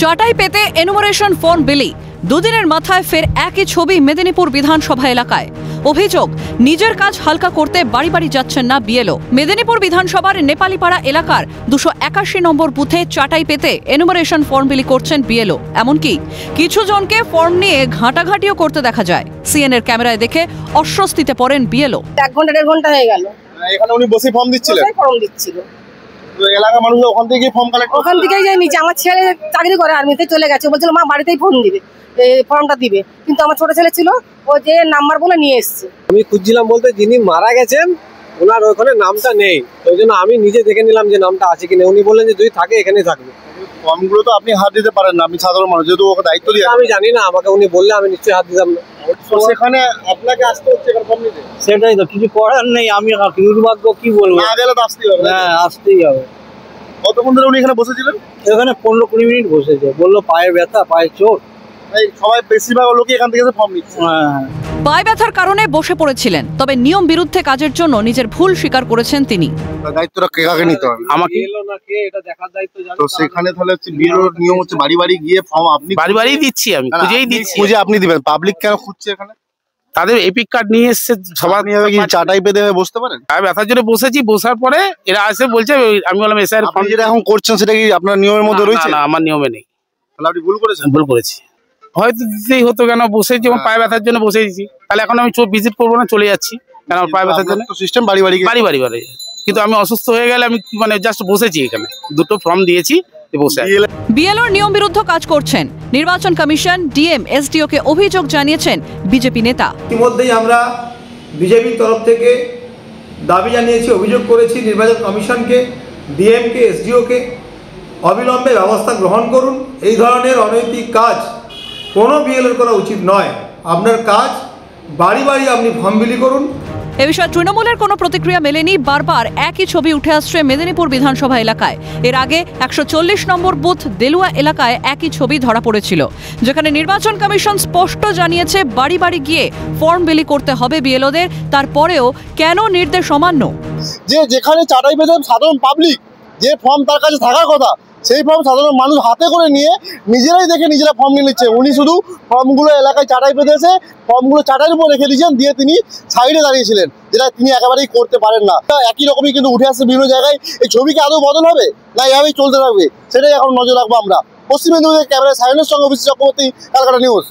চাটাই পেতে enumeration form বিলি, দুদিনের মাথায় ফের একই ছবি মেদিনীপুর বিধানসভা এলাকায়। অভিযোগ, নিজের কাজ হালকা করতে বাড়ি বাড়ি যাচ্ছেন না বিএলও। মেদিনীপুর বিধানসভার নেপালিপাড়া এলাকার 281 নম্বর বুথে চাটাই পেতে এনুমারেশন ফর্ম বিলি করছেন বিএলও। এমনকি কিছু জনকে ফর্ম নিয়ে ঘাঁটাঘাঁটিও করতে দেখা যায়। সিএনএর ক্যামেরায় দেখে অস্বস্তিতে পড়েন বিএলও। 1 ঘন্টা 1.5 ঘন্টা হয়ে গেল, এখানে উনি বসে ফর্ম দিচ্ছিলেন। ফর্ম দিচ্ছিল এলাকার মানুষ ওখান থেকে ফর্ম কালেক্ট, ওখান থেকেই যাই নিচে। আমার ছেলে চাকরি করে আর্মিতে, চলে গেছে, বলছিল মা বাড়িতেই ফর্ম দিবে, ফর্মটা দিবে। কিন্তু আমার ছোট ছেলে ছিল, ও যে নাম্বার বলে নিয়ে এসছে। আমি খুঁজছিলাম বলতে যিনি মারা গেছেন ওনার ওখানে নামটা নেই, ওই জন্য আমি নিজে দেখে নিলাম যে নামটা আছে কিনা। উনি বললেন যে যদি থাকে এখানেই থাকবে। ফর্মগুলো তো আপনি হাত দিতে পারেন না, আপনি সাধারণ মানুষ, যেহেতু ওকে দায়িত্ব দিয়ে। আমি জানি না, আমাকে উনি বললে আমি নিশ্চয়ই হাত দিতাম না। সেখানে আপনাকে আসতে হচ্ছে এখানে ফর্ম নিতে। সেটাই তো, কিছু করার নেই। আমি দুর্ভাগ্য কি বলবো, না গেলে তো আসতেই হবে। হ্যাঁ, আসতেই হবে। কতক্ষণ ধরে উনি এখানে বসেছিলেন? এখানে 15-20 মিনিট বসেছে, বললো পায়ে ব্যথা, পায়ে চোট। সবাই বেশিরভাগ লোকই এখান থেকে ফর্ম নিচ্ছে। পায়ে ব্যথার কারণে বসে পড়েছিলেন, তবে নিয়ম বিরুদ্ধে কাজের জন্য নিজের ভুল স্বীকার করেছেন তিনি। দায়িত্বটা কাকে নিতে হবে? আমাকে। এটা দেখার দায়িত্ব। তো সেখানে তাহলে হচ্ছে বিএলওর নিয়ম হচ্ছে বাড়ি বাড়ি গিয়ে ফর্ম আপনি বাড়ি বাড়ি দিচ্ছি, আমি খুঁজেই দিচ্ছি। খুঁজে আপনি দিবেন, পাবলিক কেন খুঁজছে এখানে? তাদের এপিক কার্ড নিয়ে এসছে সবার। কি চাটাই পেতে বসতে পারেন? আমি ব্যথার জন্য বসেছি, বসার পরে এরা এসে বলছে, আমি বললাম এসআই ফর্ম যেটা এখন করছেন সেটা কি আপনার নিয়মের মধ্যে রয়েছে? না, আমার নিয়মে নেই। তাহলে আপনি ভুল করেছেন। ভুল করেছি, হয়তো দিতেই হতো। কেন বসেছি, আমার পায়ে ব্যথার জন্য বসে দিয়েছি। তাহলে এখন আমি ভিজিট করবো না, চলে যাচ্ছি। কেন আমার পায়ে ব্যথার জন্য সিস্টেম বাড়ি বাড়ি বাড়ি বাড়ি বাড়ি। কিন্তু আমি অসুস্থ হয়ে গেলে আমি মানে জাস্ট বসেছি এখানে, দুটো ফর্ম দিয়েছি, বসে। বিএলওর নিয়ম বিরুদ্ধ কাজ করছেন। নির্বাচন কমিশন, ডিএম, এসডিও কে অভিযোগ জানিয়েছেন বিজেপি নেতা। ইতিমধ্যেই আমরা বিজেপির তরফ থেকে দাবি জানিয়েছি, অভিযোগ করেছি নির্বাচন কমিশনকে, ডিএমকে, এসডিওকে অবিলম্বে ব্যবস্থা গ্রহণ করুন। এই ধরনের অনৈতিক কাজ কোনো বিএলওর করা উচিত নয়। আপনার কাজ বাড়ি বাড়ি আপনি ফর্ম বিলি করুন। এ বিষয়ে তৃণমূলের কোনো প্রতিক্রিয়া মেলেনি। বারবার একই ছবি উঠে আসছে মেদিনীপুর বিধানসভা এলাকায়। এর আগে 140 নম্বর বুথ দেলুয়া এলাকায় একই ছবি ধরা পড়েছিল, যেখানে নির্বাচন কমিশন স্পষ্ট জানিয়েছে বাড়ি বাড়ি গিয়ে ফর্ম বিলি করতে হবে বিএলওদের। তারপরেও কেন নির্দেশ অমান্য? যেখানে চাটাই পেতে সাধারণ পাবলিক যে ফর্ম তার কাছে থাকার কথা, সেই ফর্ম সাধারণ মানুষ হাতে করে নিয়ে নিজেরাই দেখে নিজেরা ফর্ম নিয়ে নিচ্ছে। উনি শুধু ফর্মগুলো এলাকায় চাটাই পেতে এসে ফর্মগুলো চাটাইয়ের উপর রেখে দিয়েছেন, দিয়ে তিনি সাইডে দাঁড়িয়েছিলেন, যেটা তিনি একেবারেই করতে পারেন না। একই রকমই কিন্তু উঠে আসছে বিভিন্ন জায়গায়। এই ছবিকে আদৌ বদল হবে না এভাবেই চলতে থাকবে, সেটাই এখন নজর রাখবো আমরা। পশ্চিম মেদিনীপুরের ক্যামেরায় সায়নের সঙ্গে অভিষেক চক্রবর্তী, ক্যালকাটা নিউজ।